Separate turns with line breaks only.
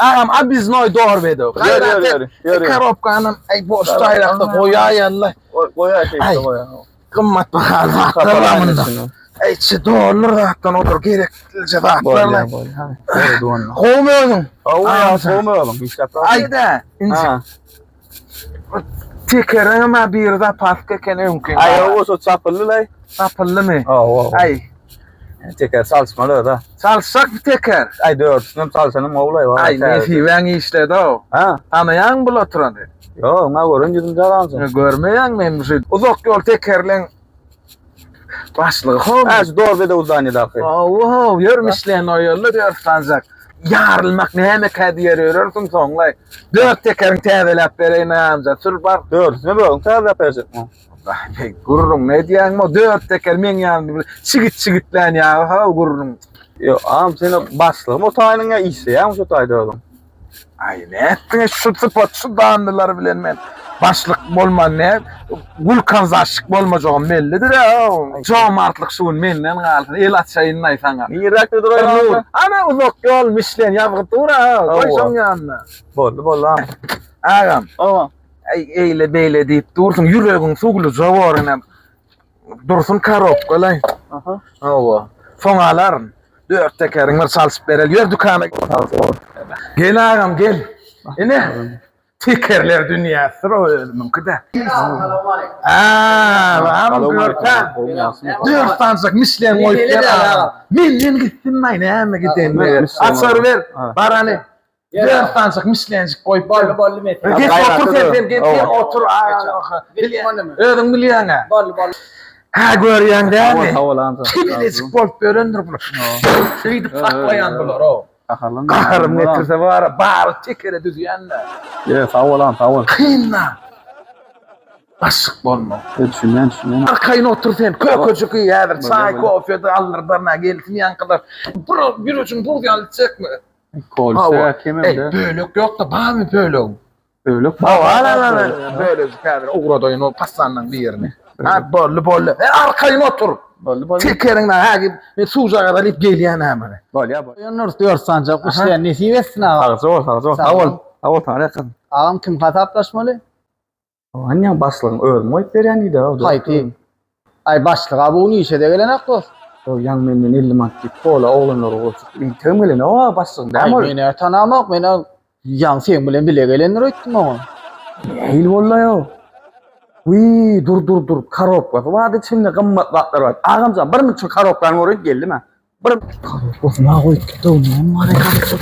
Ağam biz noy doğru bedo.
Yürü.
Karopkanın ay boş tayrakta koya yalla.
Koya şey koya.
Kımmat bakalım haklarımında. Ay çi doğulur rahattan otur gereklice haklarla. Kovmuyorsun.
Kovmuyorum.
Ayda. Tekerime bir de parka kene mümkün.
Ay o so çapıllı lay.
Sapıllı mı? Ay.
Teker salsmalı da.
Salsak bir teker.
Ay dörtünüm salsanım oğlay var.
Ay ne fiven işledi o. Tanıyan bul oturan.
Yo ma görünce de alansın.
Görmeyen men şu uzak yol tekerlen başlığı.
Az doğru da uzanıyor da.
Oo, yürümüşlen o yolda diyor sancak. Yarılmak ne hemek hediye örürsün sonlay. Dört tekerin tevelap vereyim amca. Sür bar.
Dört ne bu? Tevelap verecek.
Gururum ne diyen mo dört teker men yan sigit ya ha gururum.
Yo am seni başlığım o tayının ya iyisi ya şu tayda oğlum.
Ay ne ettin şu spot şu dağındılar bilen men. Başlık bolman ne? Vulkan zaşık bolmacağım bellidir ya. Çomartlık şuun menden qaldı. El atşayın aytanga.
Yirakta durayım.
Ana uzak yol mişlen yapıp dura. Koysan yanına.
Boldu lan.
Ağam.
Ama.
Ay eyle beyle deyip dursun yüreğin sugulu jawarına. Dursun karop kolay.
Aha.
Ova. Fonaların. Dört tekerin var salsıp berel. Yer dükana. Gel ağam gel. Ne? Tekerler dünyası ölümün kıda. Ağam görta. Dört tansak mislen koyup ağam. Min gitsin mayne hemen gidin. Atsar ver. Barani. Dört tansak mislencik koyup.
Bollu metre.
Git otur sen git otur. Ödüm biliyorsun ha.
Bollu.
Ha görüyorsun değil mi?
Havalandı.
Kibilecik koyup göründür bunu. Şeydi paklayan bular o. Kaharım getirse var bağır tekere düzüyenler.
Evet havalan.
Kıyınla. Basık bolma.
Düşünen.
Arkayına otur sen. Kökücük iyi yedir. Çay, kofi de alır darına gelsin yan kadar. Bir üçün bur yalıcak mı?
Kolsa kemem de.
Bölük yok da bana mı bölük?
Bölük.
Bölük kadir. Uğradayın o pastanın bir yerine. Ha bollu. Arkayına otur.
Bollu.
Tekerinden ha gibi suza kadar ip geliyen hemen.
Bol ya.
Yanır diyor sancak işleyen nesi versin ağam.
Sağ ol. Tanrım.
Ağam kim hataplaşmalı?
Annem başlığın ölmeyip vereni de.
Haydi. Ay başlık abi onu işe de gelen aklı.
O yan menden 50 maddi kola oğlanlar olsun. İntemeli o başlığın.
Ay beni tanımak beni yan sen bilen bile gelenler ettim ama.
Eğil vallahi ya. Uy dur. Karop var. Vade içinde qımmatlar var. Ağamcan bir müçün karoplarını oraya geldi mi? Bir karop ne koyup gitti onu. Var ya karop.